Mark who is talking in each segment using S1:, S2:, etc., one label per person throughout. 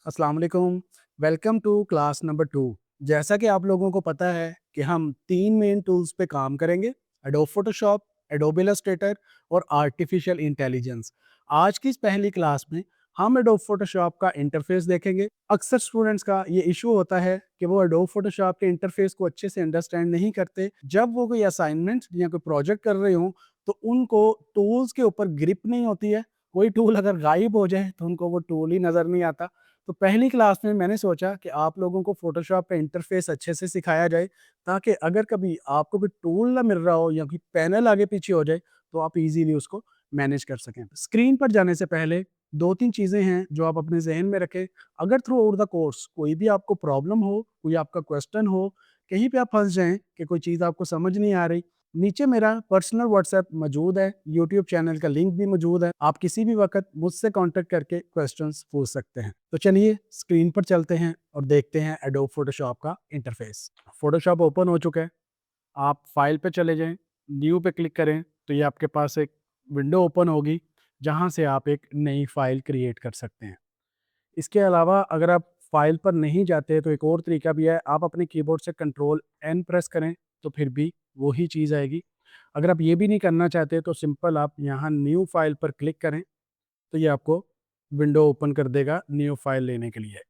S1: अस्सलाम वालेकुम। Welcome to class number 2। जैसा कि आप लोगों को पता है कि हम 3 मेन टूल्स पे काम करेंगे, एडोब फोटोशॉप, एडोब इलस्ट्रेटर और आर्टिफिशियल इंटेलिजेंस। आज की इस पहली क्लास में हम एडोब फोटोशॉप का इंटरफेस देखेंगे। अक्सर स्टूडेंट्स का ये इशू होता है कि वो एडोब फोटोशॉप के इंटरफेस को अच्छे से अंडरस्टैंड नहीं करते। जब वो कोई असाइनमेंट या कोई प्रोजेक्ट कर रहे हों, तो उनको टूल्स के ऊपर ग्रिप नहीं होती है। कोई टूल अगर गायब हो जाए तो उनको वो टूल ही नज़र नहीं आता। तो पहली क्लास में मैंने सोचा कि आप लोगों को फ़ोटोशॉप का इंटरफ़ेस अच्छे से सिखाया जाए, ताकि अगर कभी आपको कोई टूल ना मिल रहा हो या कोई पैनल आगे-पीछे हो जाए, तो आप ईज़िली उसको मैनेज कर सकें। स्क्रीन पर जाने से पहले 2-3 चीज़ें हैं जो आप अपने ज़हन में रखें। अगर थ्रू आउट द कोर्स कोई भी आपको प्रॉब्लम हो, कोई आपका क्वेश्चन हो, कहीं पे आप फँस जाएँ कि कोई चीज़ आपको समझ नहीं आ रही, नीचे मेरा पर्सनल व्हाट्सएप मौजूद है, यूट्यूब चैनल का लिंक भी मौजूद है। आप किसी भी वक़्त मुझसे कॉन्टैक्ट करके क्वेश्चन्स पूछ सकते हैं। तो चलिए स्क्रीन पर चलते हैं और देखते हैं एडोब फोटोशॉप का इंटरफ़ेस। फोटोशॉप ओपन हो चुका है। आप फाइल पे चले जाएँ, न्यू पे क्लिक करें, तो ये आपके पास एक विंडो ओपन होगी, जहाँ से आप एक नई फाइल क्रिएट कर सकते हैं। इसके अलावा अगर आप फाइल पर नहीं जाते तो एक और तरीका भी है, आप अपने कीबोर्ड से कंट्रोल एन प्रेस करें, तो फिर भी वही चीज़ आएगी। अगर आप ये भी नहीं करना चाहते तो सिंपल आप यहाँ न्यू फाइल पर क्लिक करें, तो ये आपको विंडो ओपन कर देगा न्यू फाइल लेने के लिए।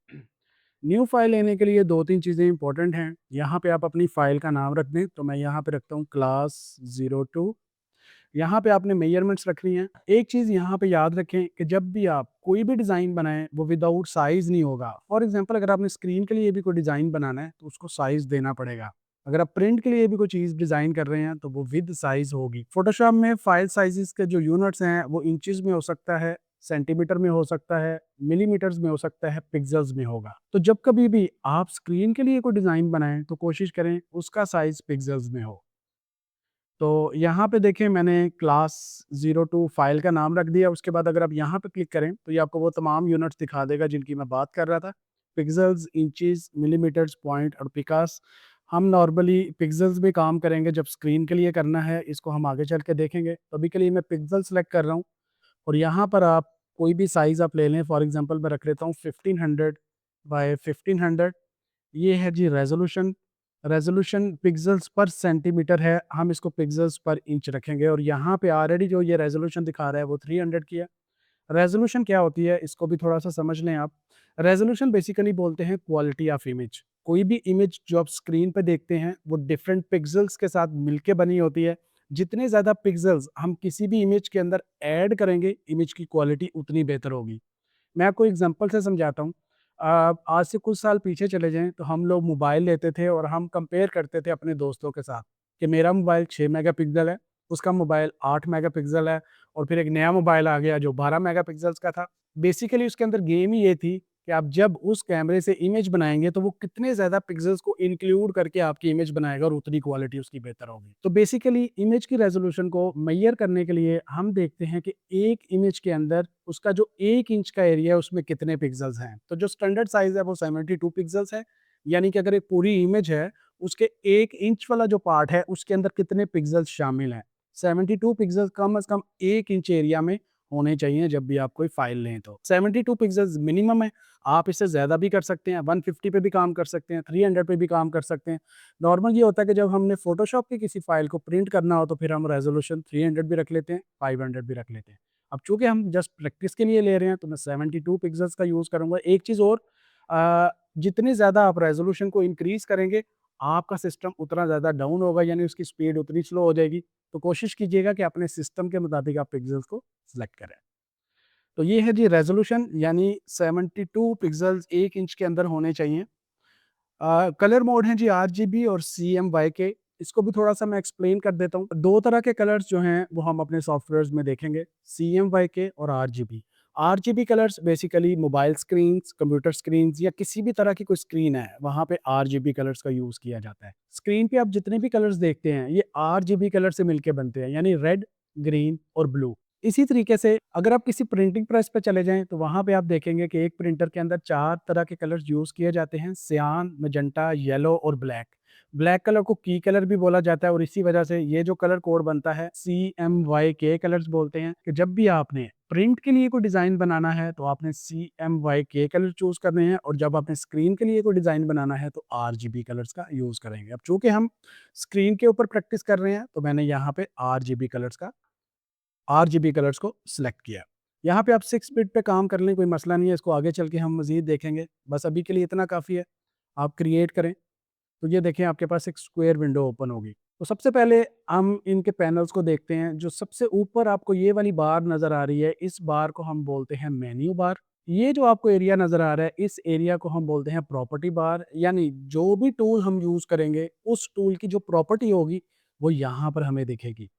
S1: न्यू फाइल लेने के लिए 2-3 चीज़ें इंपॉर्टेंट हैं। यहाँ पे आप अपनी फाइल का नाम रख दें, तो मैं यहाँ पे रखता हूँ क्लास 02। यहाँ पे आपने मेजरमेंट्स रखनी है। एक चीज़ यहाँ पे याद रखें कि जब भी आप कोई भी डिज़ाइन बनाएँ, वो विदाउट साइज़ नहीं होगा। फॉर एग्ज़ाम्पल अगर आपने स्क्रीन के लिए भी कोई डिज़ाइन बनाना है, तो उसको साइज़ देना पड़ेगा। अगर आप प्रिंट के लिए भी कोई चीज़ डिज़ाइन कर रहे हैं, तो वो विद साइज़ होगी। फ़ोटोशॉप में फाइल साइज़ेज़ के जो यूनिट्स हैं, वो इंचेज़ में हो सकता है, सेंटीमीटर में हो सकता है, मिलीमीटर्स में हो सकता है, पिक्सेल्स में होगा। तो जब कभी भी आप स्क्रीन के लिए कोई डिज़ाइन बनाएँ, तो कोशिश करें उसका साइज़ पिक्सेल्स में हो। तो यहाँ पे देखिए मैंने क्लास 02 फाइल का नाम रख दिया, उसके बाद अगर आप यहाँ पे क्लिक करें, तो ये आपको वो तमाम यूनिट्स दिखा देगा जिनकी मैं बात कर रहा था। पिक्सेल्स, इंचेस, मिलीमीटर्स, पॉइंट और पिकास। हम नॉर्मली पिक्सेल्स में काम करेंगे जब स्क्रीन के लिए करना है, इसको हम आगे चल के देखेंगे। तो अभी के लिए मैं पिक्सल सेलेक्ट कर रहा हूँ और यहाँ पर आप कोई भी साइज़ आप ले लें, फॉर एग्ज़ाम्पल मैं रख लेता हूँ 1500 बाय 1500। ये है जी रेज़ोल्यूशन। रेज़ोल्यूशन पिक्सेल्स पर सेंटीमीटर है, हम इसको पिक्सेल्स पर इंच रखेंगे और यहाँ पे ऑलरेडी जो ये रेज़ोल्यूशन दिखा रहा है वो 300 की है। रेज़ोल्यूशन क्या होती है, इसको भी थोड़ा-सा समझ लें आप। रेज़ोल्यूशन बेसिकली बोलते हैं क्वालिटी ऑफ इमेज। कोई भी इमेज जो आप स्क्रीन पे देखते हैं, वो डिफरेंट पिक्सेल्स के साथ मिलके बनी होती है। जितने ज़्यादा पिक्सेल्स हम किसी भी इमेज के अंदर ऐड करेंगे, इमेज की क्वालिटी उतनी बेहतर होगी। मैं आपको एग्ज़ाम्पल से समझाता हूँ। आज से कुछ साल पीछे चले जाएँ तो हम लोग मोबाइल लेते थे और हम कंपेयर करते थे अपने दोस्तों के साथ कि मेरा मोबाइल 6 मेगापिक्सल है, उसका मोबाइल 8 मेगापिक्सल है और फिर एक नया मोबाइल आ गया जो 12 मेगापिक्सल्स का था। बेसिकली उसके अंदर गेम ही ये थी कि आप जब उस कैमरे से इमेज बनाएँगे तो वो कितने ज़्यादा पिक्सेल्स को इंक्लूड करके आपकी इमेज बनाएगा और उतनी क्वालिटी उसकी बेहतर होगी। तो बेसिकली इमेज की रेज़ोल्यूशन को मेज़र करने के लिए हम देखते हैं कि एक इमेज के अंदर उसका जो 1 इंच का एरिया है उसमें कितने पिक्सेल्स हैं। तो जो स्टैंडर्ड साइज़ है वो 72 पिक्सेल्स है। यानी कि अगर एक पूरी इमेज है, उसके 1 इंच वाला जो पार्ट है उसके अंदर कितने पिक्सेल्स शामिल हैं। 72 पिक्सेल्स कम से कम 1 इंच एरिया में होने चाहिए जब भी आप कोई फ़ाइल लें तो। 72 पिक्सेल्स मिनिमम है, आप इससे ज़्यादा भी कर सकते हैं, 150 पे भी काम कर सकते हैं, 300 पे भी काम कर सकते हैं। नॉर्मल ये होता है कि जब हमने फ़ोटोशॉप की किसी फ़ाइल को प्रिंट करना हो तो फिर हम रेज़ोल्यूशन 300 भी रख लेते हैं, 500 भी रख लेते हैं। अब चूँकि हम जस्ट प्रैक्टिस के लिए ले रहे हैं तो मैं 72 पिक्सेल्स का यूज़ करूँगा। एक चीज़ और, जितनी ज़्यादा आप रेज़ोल्यूशन को इंक्रीज़ करेंगे, आपका सिस्टम उतना ज़्यादा डाउन होगा, यानी उसकी स्पीड उतनी स्लो हो जाएगी। तो कोशिश कीजिएगा कि अपने सिस्टम के मुताबिक आप पिक्सेल्स को सिलेक्ट करें। तो ये है जी रेज़ोल्यूशन, यानी 72 पिक्सेल्स 1 इंच के अंदर होने चाहिए। कलर मोड हैं जी आरजीबी और सीएमवाईके। इसको भी थोड़ा-सा मैं एक्सप्लेन कर देता हूँ। 2 तरह के कलर्स जो हैं वो हम अपने सॉफ्टवेयर्स में देखेंगे, सीएमवाईके और RGB. RGB colours basically mobile screens, computer screens या किसी भी तरह की कोई स्क्रीन है, वहाँ पे आरजीबी कलर्स का यूज़ किया जाता है। स्क्रीन पे आप जितने भी कलर्स देखते हैं, ये आरजीबी कलर से मिलके बनते हैं, यानी रेड, ग्रीन और ब्लू। इसी तरीके से अगर आप किसी प्रिंटिंग प्रेस पे चले जाएँ, तो वहाँ पे आप देखेंगे कि एक प्रिंटर के अंदर 4 तरह के कलर्स यूज़ किए जाते हैं, सियान, मैजेंटा, येलो और ब्लैक। ब्लैक कलर को की कलर भी बोला जाता है और इसी वजह से ये जो कलर कोड बनता है, सीएमवाईके कलर्स बोलते हैं, कि जब भी आपने प्रिंट के लिए कोई डिज़ाइन बनाना है तो आपने CMYK कलर चूज़ करने हैं, और जब आपने स्क्रीन के लिए कोई डिज़ाइन बनाना है तो RGB कलर्स का यूज़ करेंगे। अब चूँकि हम स्क्रीन के ऊपर प्रैक्टिस कर रहे हैं तो मैंने यहाँ पे RGB कलर्स को सिलेक्ट किया। यहाँ पे आप 6 बिट पे काम कर लें, कोई मसला नहीं है, इसको आगे चल के हम मज़ीद देखेंगे। बस अभी के लिए इतना काफ़ी है। आप क्रिएट करें, तो ये देखें आपके पास एक स्क्वायर विंडो ओपन होगी। तो सबसे पहले हम इनके पैनल्स को देखते हैं। जो सबसे ऊपर आपको ये वाली बार नज़र आ रही है, इस बार को हम बोलते हैं मेन्यू बार। ये जो आपको एरिया नज़र आ रहा है, इस एरिया को हम बोलते हैं प्रॉपर्टी बार। यानी जो भी टूल हम यूज़ करेंगे, उस टूल की जो प्रॉपर्टी होगी, वो यहाँ पर हमें दिखेगी।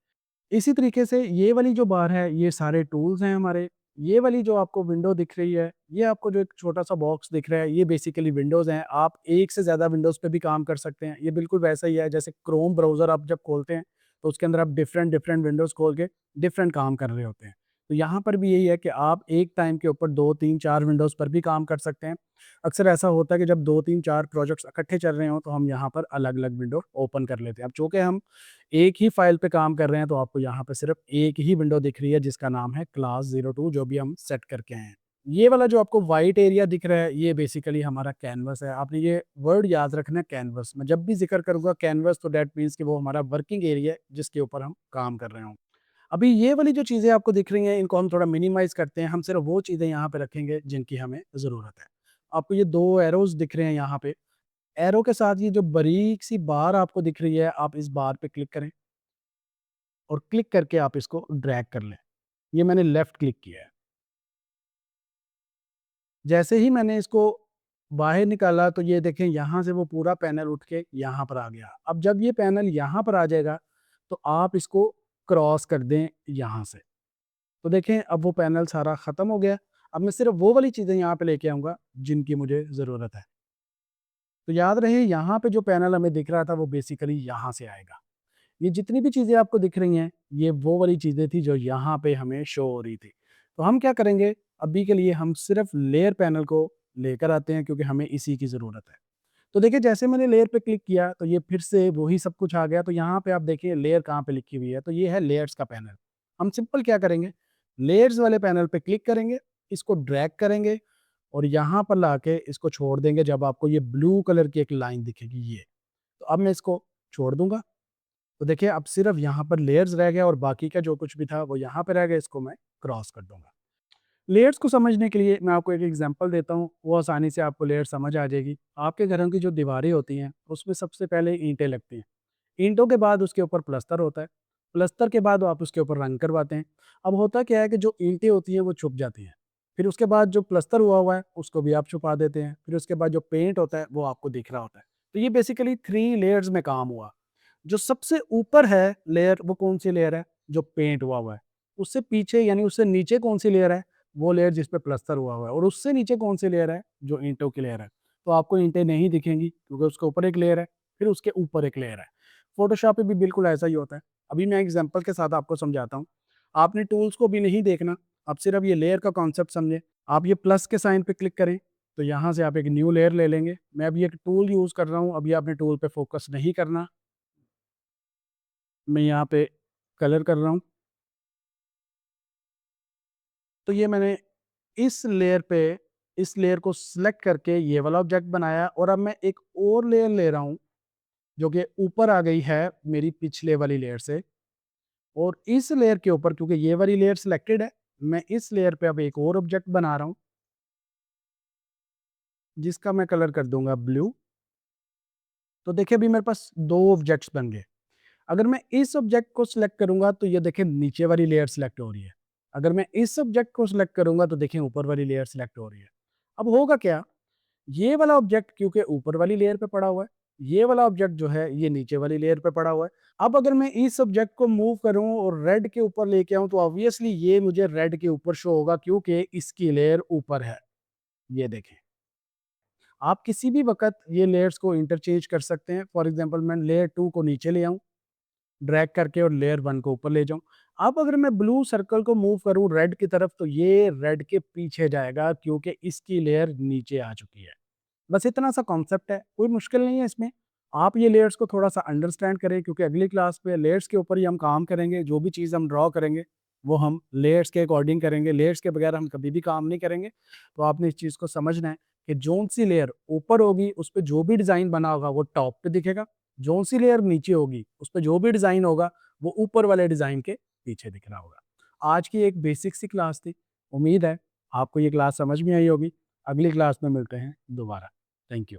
S1: इसी तरीके से ये वाली जो बार है, ये सारे टूल्स हैं हमारे। ये वाली जो आपको विंडो दिख रही है, ये आपको जो एक छोटा-सा बॉक्स दिख रहा है, ये बेसिकली विंडोज़ हैं। आप एक से ज़्यादा विंडोज़ पे भी काम कर सकते हैं। ये बिल्कुल वैसा ही है जैसे क्रोम ब्राउज़र आप जब खोलते हैं, तो उसके अंदर आप डिफरेंट विंडोज़ खोल के डिफरेंट काम कर रहे होते हैं। तो यहाँ पर भी यही है कि आप एक टाइम के ऊपर 2, 3, 4 विंडोज़ पर भी काम कर सकते हैं। अक्सर ऐसा होता है कि जब 2, 3, 4 प्रोजेक्ट्स इकट्ठे चल रहे हों, तो हम यहाँ पर अलग-अलग विंडो ओपन कर लेते हैं। अब चूँकि हम एक ही फ़ाइल पे काम कर रहे हैं, तो आपको यहाँ पे सिर्फ़ एक ही विंडो दिख रही है जिसका नाम है क्लास 02, जो भी हम सेट करके आए हैं। ये वाला जो आपको व्हाइट एरिया दिख रहा है, ये बेसिकली हमारा कैनवस है। आपने ये वर्ड याद रखना है, कैनवस। मैं जब भी ज़िक्र करूँगा कैनवस, तो दैट मीन्स कि वो हमारा वर्किंग एरिया है जिसके ऊपर हम काम कर रहे हों। अभी ये वाली जो चीज़ें आपको दिख रही हैं, इनको हम थोड़ा मिनिमाइज़ करते हैं। हम सिर्फ़ वो चीज़ें यहाँ पे रखेंगे जिनकी हमें ज़रूरत है। आपको ये 2 एरोज़ दिख रहे हैं यहाँ पे। एरो के साथ ये जो बारीक सी बार आपको दिख रही है, आप इस बार पे क्लिक करें और क्लिक करके आप इसको ड्रैग कर लें। ये मैंने लेफ़्ट क्लिक किया है। जैसे ही मैंने इसको बाहर निकाला, तो ये देखें यहाँ से वो पूरा पैनल उठ के यहाँ पर आ गया। अब जब ये पैनल यहाँ पर आ जाएगा, तो आप इसको क्रॉस कर दें यहाँ से। तो देखें अब वो पैनल सारा ख़त्म हो गया। अब मैं सिर्फ़ वो वाली चीज़ें यहाँ पे लेके आऊँगा जिनकी मुझे ज़रूरत है। तो याद रहे, यहाँ पे जो पैनल हमें दिख रहा था वो बेसिकली यहाँ से आएगा। ये जितनी भी चीज़ें आपको दिख रही हैं, ये वो वाली चीज़ें थी जो यहाँ पे हमें शो हो रही थी। तो हम क्या करेंगे, अभी के लिए हम सिर्फ़ लेयर पैनल को लेकर आते हैं क्योंकि हमें इसी की ज़रूरत है। तो देखिए जैसे मैंने लेयर पे क्लिक किया, तो ये फिर से वही सब कुछ आ गया। तो यहाँ पे आप देखिए लेयर कहाँ पे लिखी हुई है, तो ये है लेयर्स का पैनल। हम सिंपल क्या करेंगे, लेयर्स वाले पैनल पे क्लिक करेंगे, इसको ड्रैग करेंगे और यहाँ पर लाके इसको छोड़ देंगे जब आपको ये ब्लू कलर की एक लाइन दिखेगी ये। तो अब मैं इसको छोड़ दूँगा। तो देखिए अब सिर्फ़ यहाँ पर लेयर्स रह गया और बाकी का जो कुछ भी था वो यहाँ पे रह गया, इसको मैं क्रॉस कर दूँगा। लेयर्स को समझने के लिए मैं आपको एक एग्ज़ाम्पल देता हूँ, वो आसानी से आपको लेयर समझ आ जाएगी। आपके घरों की जो दीवारें होती हैं, उसमें सबसे पहले ईंटें लगती हैं। ईंटों के बाद उसके ऊपर प्लस्तर होता है। प्लस्तर के बाद आप उसके ऊपर रंग करवाते हैं। अब होता क्या है कि जो ईंटें होती हैं वो छुप जाती हैं। फिर उसके बाद जो प्लस्तर हुआ हुआ है उसको भी आप छुपा देते हैं। फिर उसके बाद जो पेंट होता है वो आपको दिख रहा होता है। तो ये बेसिकली 3 लेयर्स में काम हुआ। जो सबसे ऊपर है लेयर, वो कौन-सी लेयर है? जो पेंट हुआ हुआ है। उससे पीछे यानी उससे नीचे कौन-सी लेयर है? वो लेयर जिस पे प्लस्तर हुआ हुआ है, और उससे नीचे कौन-सी लेयर है? जो ईंटों की लेयर है। तो आपको ईंटें नहीं दिखेंगी क्योंकि उसके ऊपर एक लेयर है, फिर उसके ऊपर एक लेयर है। फ़ोटोशॉप पे भी बिल्कुल ऐसा ही होता है। अभी मैं एग्ज़ाम्पल के साथ आपको समझाता हूँ। आपने टूल्स को भी नहीं देखना, आप सिर्फ़ ये लेयर का कॉन्सेप्ट समझें। आप ये प्लस के साइन पे क्लिक करें, तो यहाँ से आप एक न्यू लेयर ले लेंगे। मैं अभी एक टूल यूज़ कर रहा हूँ, अभी आपने टूल पे फ़ोकस नहीं करना। मैं यहाँ पे कलर कर रहा हूँ। तो ये मैंने इस लेयर पे इस लेयर को सिलेक्ट करके ये वाला ऑब्जेक्ट बनाया, और अब मैं एक और लेयर ले रहा हूँ जो कि ऊपर आ गई है मेरी पिछले वाली लेयर से, और इस लेयर के ऊपर क्योंकि ये वाली लेयर सिलेक्टेड है, मैं इस लेयर पे अब एक और ऑब्जेक्ट बना रहा हूँ जिसका मैं कलर कर दूंगा ब्लू। तो देखिए अभी मेरे पास 2 ऑब्जेक्ट्स बन गए। अगर मैं इस ऑब्जेक्ट को सिलेक्ट करूँगा तो ये देखिए नीचे वाली लेयर सिलेक्ट हो रही है। अगर मैं इस ऑब्जेक्ट को सिलेक्ट करूँगा तो देखिए ऊपर वाली लेयर सिलेक्ट हो रही है। अब होगा क्या, ये वाला ऑब्जेक्ट क्योंकि ऊपर वाली लेयर पे पड़ा हुआ है, ये वाला ऑब्जेक्ट जो है ये नीचे वाली लेयर पे पड़ा हुआ है। अब अगर मैं इस ऑब्जेक्ट को मूव करूँ और रेड के ऊपर लेके आऊँ तो ऑब्वियसली ये मुझे रेड के ऊपर शो होगा क्योंकि इसकी लेयर ऊपर है। ये देखें। आप किसी भी वक़्त ये लेयर्स को इंटरचेंज कर सकते हैं। फॉर एग्ज़ाम्पल मैं लेयर 2 को नीचे ले आऊँ, ड्रैग करके और लेयर 1 को ऊपर ले जाऊँ। अब अगर मैं ब्लू सर्कल को मूव करूँ रेड की तरफ तो ये रेड के पीछे जाएगा क्योंकि इसकी लेयर नीचे आ चुकी है। बस इतना सा कॉन्सेप्ट है, कोई मुश्किल नहीं है इसमें। आप ये लेयर्स को थोड़ा-सा अंडरस्टैंड करें क्योंकि अगली क्लास में लेयर्स के ऊपर ही हम काम करेंगे, जो भी चीज़ हम ड्रॉ करेंगे। वो हम लेयर्स के अकॉर्डिंग करेंगे, लेयर्स के बगैर हम कभी भी काम नहीं करेंगे। तो आपने इस चीज़ को समझना है कि जौन सी लेयर ऊपर होगी उस पे जो भी डिज़ाइन बना होगा वो टॉप पे दिखेगा, जौन सी लेयर नीचे होगी उस पे जो भी डिज़ाइन होगा वो ऊपर वाले डिज़ाइन के पीछे दिख रहा होगा। आज की एक बेसिक सी क्लास थी, उम्मीद है आपको ये क्लास समझ में आई होगी। अगली क्लास में मिलते हैं दोबारा। Thank you.